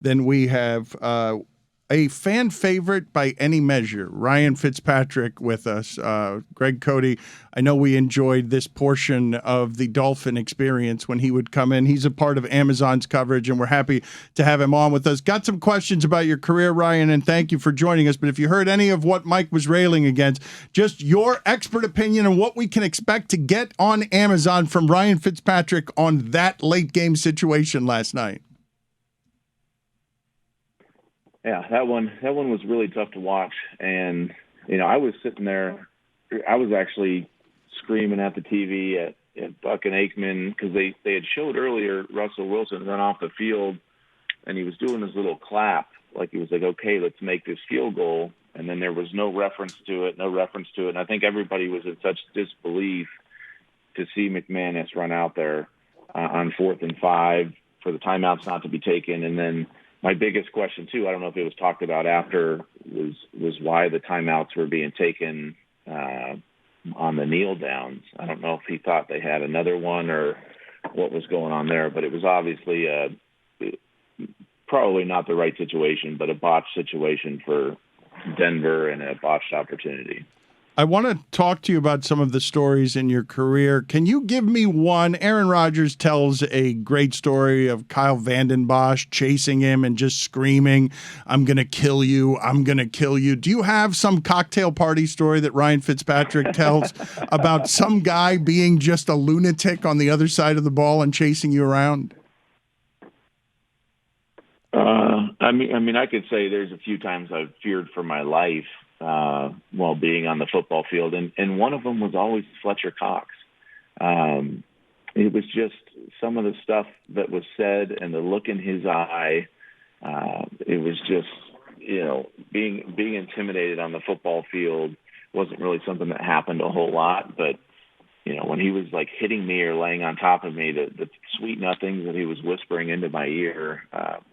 then we have a fan favorite by any measure, Ryan Fitzpatrick, with us. Greg Cody, I know we enjoyed this portion of the Dolphin experience when he would come in. He's a part of Amazon's coverage, and we're happy to have him on with us. Got some questions about your career, Ryan, and thank you for joining us. But if you heard any of what Mike was railing against, just your expert opinion on what we can expect to get on Amazon from Ryan Fitzpatrick on that late game situation last night. Yeah, that one was really tough to watch. And, I was sitting there. I was actually screaming at the TV at Buck and Aikman because they had showed earlier Russell Wilson run off the field, and he was doing his little clap, like he was like, okay, let's make this field goal. And then there was no reference to it. And I think everybody was in such disbelief to see McManus run out there on 4th and 5 for the timeouts not to be taken. And then my biggest question, too, I don't know if it was talked about after, was why the timeouts were being taken on the kneel downs. I don't know if he thought they had another one or what was going on there, but it was obviously probably not the right situation, but a botched situation for Denver and a botched opportunity. I want to talk to you about some of the stories in your career. Can you give me one? Aaron Rodgers tells a great story of Kyle Vanden Bosch chasing him and just screaming, I'm going to kill you, I'm going to kill you. Do you have some cocktail party story that Ryan Fitzpatrick tells about some guy being just a lunatic on the other side of the ball and chasing you around? I could say there's a few times I've feared for my life while being on the football field. And one of them was always Fletcher Cox. It was just some of the stuff that was said and the look in his eye. It was just, being intimidated on the football field wasn't really something that happened a whole lot. But, when he was like hitting me or laying on top of me, the sweet nothings that he was whispering into my ear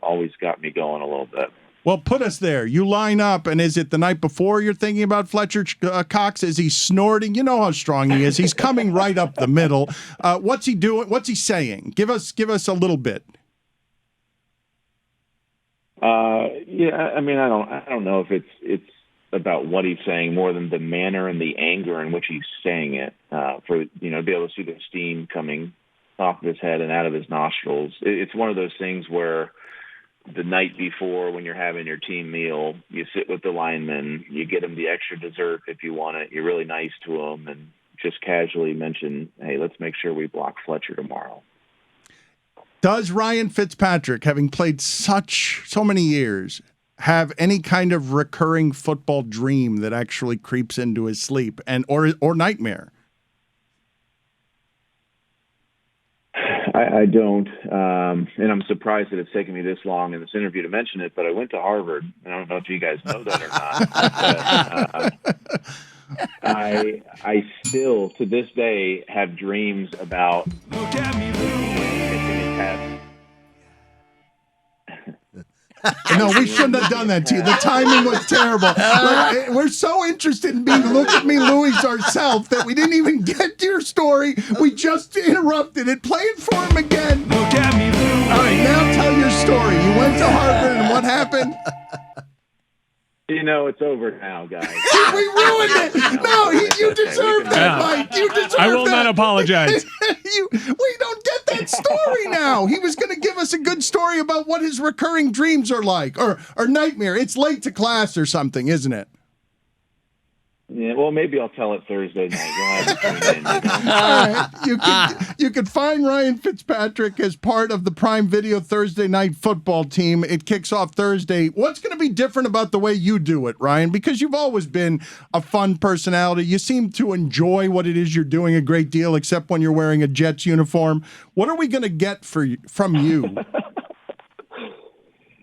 always got me going a little bit. Well, put us there. You line up, and is it the night before you're thinking about Fletcher Cox? Is he snorting? You know how strong he is. He's coming right up the middle. What's he doing? What's he saying? Give us a little bit. I don't know if it's about what he's saying more than the manner and the anger in which he's saying it. To be able to see the steam coming off of his head and out of his nostrils. It's one of those things where the night before, when you're having your team meal, you sit with the linemen, you get them the extra dessert if you want it. You're really nice to them and just casually mention, hey, let's make sure we block Fletcher tomorrow. Does Ryan Fitzpatrick, having played so many years, have any kind of recurring football dream that actually creeps into his sleep or nightmare? I don't, and I'm surprised that it's taken me this long in this interview to mention it, but I went to Harvard. I don't know if you guys know that or not. But, I still, to this day, have dreams about No, we shouldn't have done that to you. The timing was terrible. We're so interested in being look at me, Louie, ourselves that we didn't even get to your story. We just interrupted it. Play it for him again. Look at me, Louie. All right, now tell your story. You went to Harvard, and what happened? It's over now, guys. We ruined it. No, you deserve that, Mike. You deserve that. I will not apologize. We don't get that story now. He was going to give us a good story about what his recurring dreams are like, or nightmare. It's late to class or something, isn't it? Yeah, well, maybe I'll tell it Thursday night. You'll have to tune in, All right. You can find Ryan Fitzpatrick as part of the Prime Video Thursday Night Football team. It kicks off Thursday. What's going to be different about the way you do it, Ryan? Because you've always been a fun personality. You seem to enjoy what it is you're doing a great deal, except when you're wearing a Jets uniform. What are we going to get from you?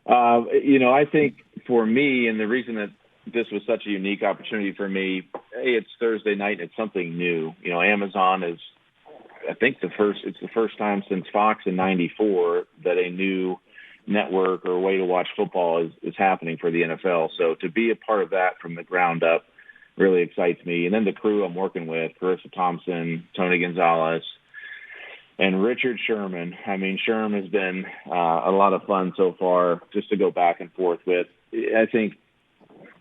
I think for me, and the reason that this was such a unique opportunity for me, it's Thursday night and it's something new. Amazon is, I think it's the first time since Fox in '94 that a new network or way to watch football is happening for the NFL. So to be a part of that from the ground up really excites me. And then the crew I'm working with, Carissa Thompson, Tony Gonzalez, And Richard Sherman. I mean, Sherman has been a lot of fun so far just to go back and forth with. I think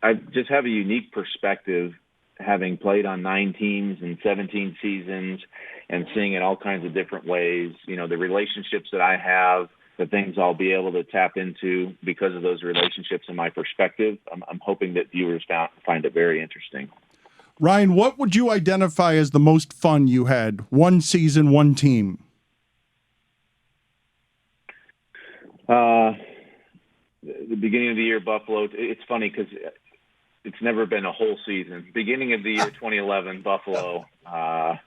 I just have a unique perspective having played on 9 teams and 17 seasons and seeing it all kinds of different ways. You know, the relationships that I have, the things I'll be able to tap into because of those relationships and my perspective. I'm hoping that viewers find it very interesting. Ryan, what would you identify as the most fun you had? One season, one team. The beginning of the year, Buffalo. It's funny because it's never been a whole season. Beginning of the year, 2011, Buffalo. The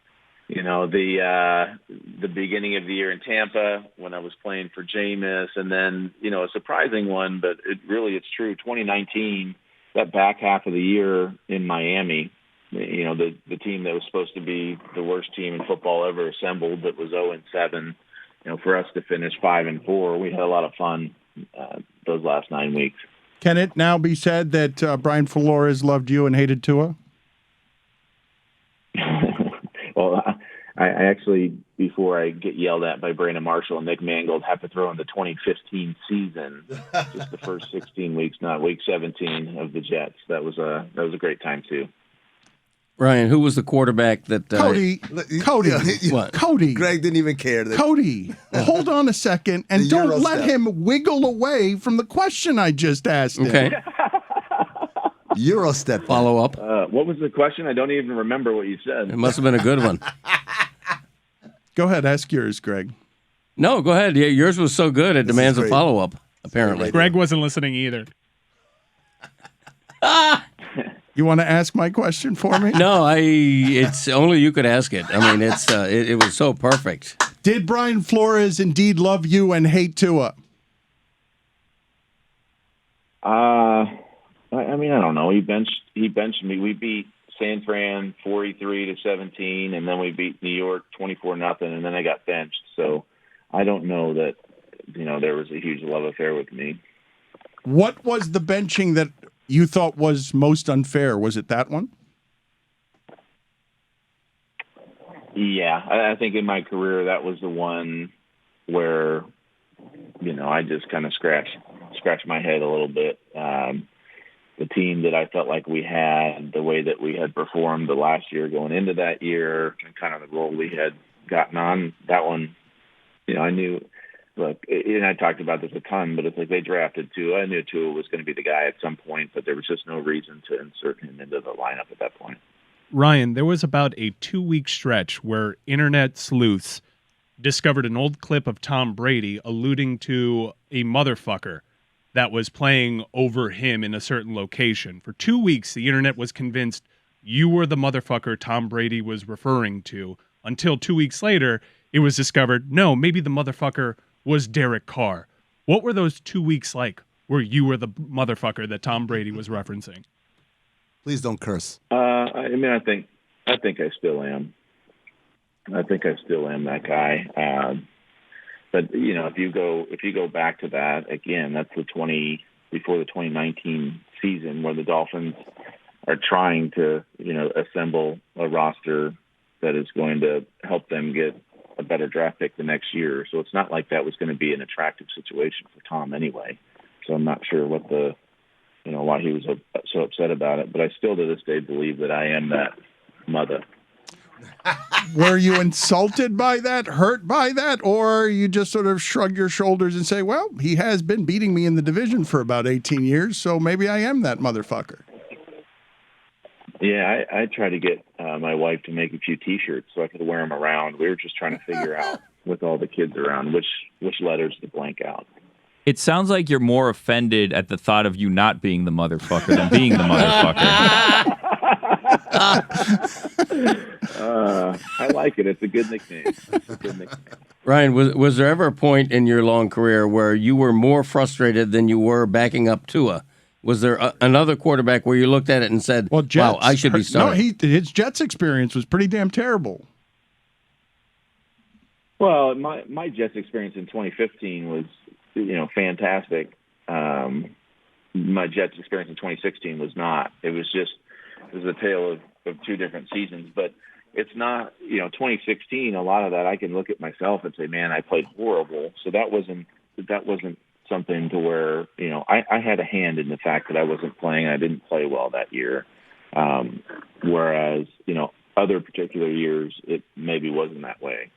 beginning of the year in Tampa when I was playing for Jameis, and then a surprising one, but it's true. 2019, that back half of the year in Miami. The team that was supposed to be the worst team in football ever assembled, that was 0-7. For us to finish 5-4, we had a lot of fun those last 9 weeks. Can it now be said that Brian Flores loved you and hated Tua? Well, I actually, before I get yelled at by Brandon Marshall and Nick Mangold, have to throw in the 2015 season, just the first 16 weeks, not week 17 of the Jets. That was a great time too. Ryan, who was the quarterback that... Cody. What? Cody. Greg didn't even care. Cody, hold on a second and don't let him wiggle away from the question I just asked him. Okay. Eurostep. Follow up. What was the question? I don't even remember what you said. It must have been a good one. Go ahead, ask yours, Greg. No, go ahead. Yeah, yours was so good, it demands a follow-up, apparently. Greg wasn't listening either. You want to ask my question for me? No, it's only you could ask it. I mean, it was so perfect. Did Brian Flores indeed love you and hate Tua? I don't know. He benched me. We beat San Fran 43-17, and then we beat New York 24-0, and then I got benched. So I don't know that there was a huge love affair with me. What was the benching that you thought was most unfair? Was it that one? Yeah, I think in my career that was the one where, I just kind of scratched my head a little bit. The team that I felt like we had, the way that we had performed the last year going into that year, and kind of the role we had gotten on, that one, I knew. Look, and I talked about this a ton, but it's like they drafted Tua. I knew Tua was going to be the guy at some point, but there was just no reason to insert him into the lineup at that point. Ryan, there was about a 2-week stretch where internet sleuths discovered an old clip of Tom Brady alluding to a motherfucker that was playing over him in a certain location. For 2 weeks, the internet was convinced you were the motherfucker Tom Brady was referring to, until 2 weeks later, it was discovered, no, maybe the motherfucker was Derek Carr. What were those 2 weeks like where you were the motherfucker that Tom Brady was referencing? Please don't curse. I think I still am. I think I still am that guy. But if you go back to that again, that's before the 2019 season, where the Dolphins are trying to assemble a roster that is going to help them get a better draft pick the next year. So it's not like that was going to be an attractive situation for Tom anyway. So I'm not sure what why he was so upset about it. But I still to this day believe that I am that mother. Were you insulted by that, hurt by that, or you just sort of shrug your shoulders and say, well, he has been beating me in the division for about 18 years, so maybe I am that motherfucker? Yeah, I tried to get my wife to make a few T-shirts so I could wear them around. We were just trying to figure out with all the kids around which letters to blank out. It sounds like you're more offended at the thought of you not being the motherfucker than being the motherfucker. I like it. It's a good nickname. Ryan, was there ever a point in your long career where you were more frustrated than you were backing up Tua? Was there another quarterback where you looked at it and said, well, Jets, wow, I should be starting? No, his Jets experience was pretty damn terrible. Well, my Jets experience in 2015 was, fantastic. My Jets experience in 2016 was not. It was a tale of two different seasons. But, it's not, 2016, a lot of that I can look at myself and say, man, I played horrible. So that wasn't something to where, I had a hand in the fact that I wasn't playing. I didn't play well that year. Whereas, other particular years, it maybe wasn't that way.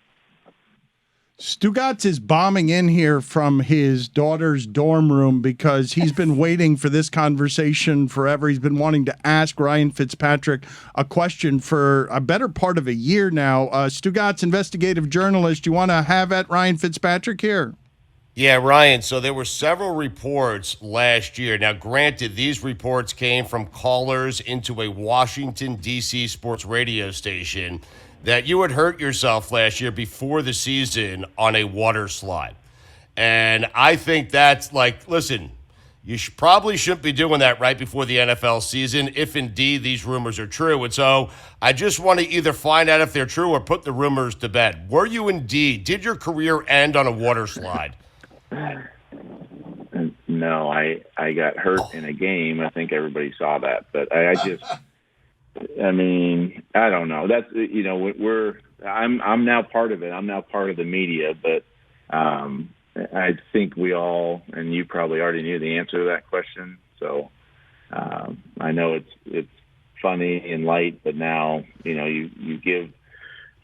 Stugotz is bombing in here from his daughter's dorm room because he's been waiting for this conversation forever. He's been wanting to ask Ryan Fitzpatrick a question for a better part of a year now. Stugotz, investigative journalist, you want to have at Ryan Fitzpatrick here? Yeah, Ryan, so there were several reports last year. Now, granted, these reports came from callers into a Washington, D.C. sports radio station that you had hurt yourself last year before the season on a water slide. And I think that's listen, you probably shouldn't be doing that right before the NFL season if indeed these rumors are true. And so I just want to either find out if they're true or put the rumors to bed. Were you indeed? Did your career end on a water slide? No, I got hurt in a game. I think everybody saw that. But I don't know. That's I'm now part of it. I'm now part of the media, but I think we all, and you probably already knew the answer to that question. So I know it's funny and light, but now you give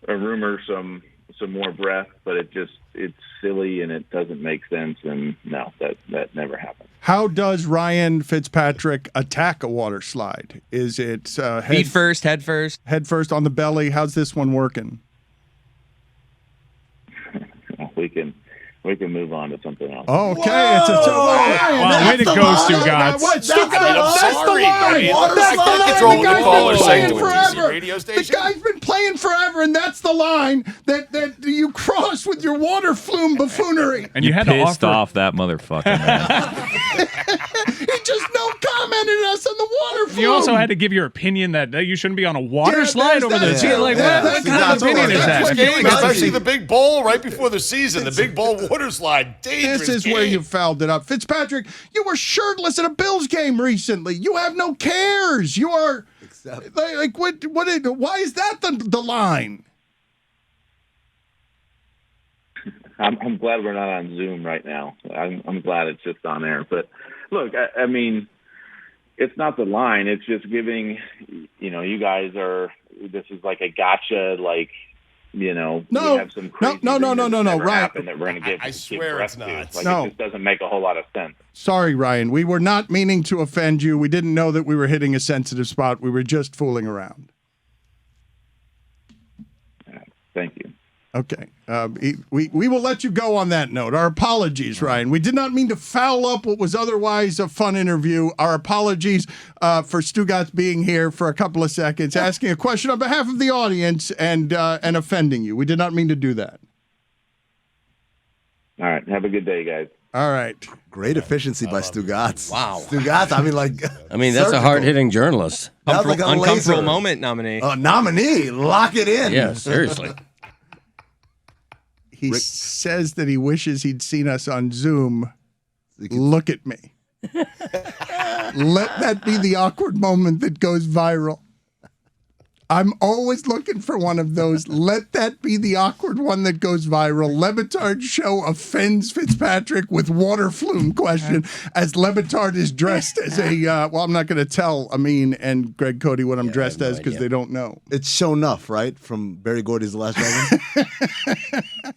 a rumor some more breath, but it's silly and it doesn't make sense. And no, that never happened. How does Ryan Fitzpatrick attack a water slide? Is it feet first, head first? Head first on the belly. How's this one working? We can move on to something else. Okay, wow, way to go, Stugotz. That's the line. The guy's been playing forever, and that's the line that you cross with your water flume buffoonery. And you had to offer off that motherfucker, man. He just no commented us on the water flume. You also had to give your opinion that you shouldn't be on a water slide over the season. What kind of opinion is that? Especially the big bowl right before the season, the big bowl water slide. Dangerous. This is where you fouled it up. Fitzpatrick, you were shirtless at a Bills game recently. You have no cares. You are why is that the line? I'm glad we're not on Zoom right now. I'm glad it's just on air. But look, I mean, it's not the line. It's just giving, you guys are, this is like a gotcha, we have some crazy no, Ryan. That we're going to give. I swear it's not. It just doesn't make a whole lot of sense. Sorry, Ryan. We were not meaning to offend you. We didn't know that we were hitting a sensitive spot. We were just fooling around. Thank you. Okay. We will let you go on that note. Our apologies, Ryan. We did not mean to foul up what was otherwise a fun interview. Our apologies for Stugotz being here for a couple of seconds, asking a question on behalf of the audience and offending you. We did not mean to do that. All right. Have a good day, guys. All right. Great efficiency by Stugotz. Wow. Stugotz, that's a hard-hitting journalist. Uncomfortable moment nominee. Nominee. Lock it in. Yeah, seriously. He says that he wishes he'd seen us on Zoom. Look at me. Let that be the awkward moment that goes viral. I'm always looking for one of those. Let that be the awkward one that goes viral. Le Batard Show offends Fitzpatrick with water flume question as Le Batard is dressed as a, I'm not going to tell Amin and Greg Cody what I'm dressed as because they don't know. It's Show Enough, right? From Barry Gordy's The Last Dragon.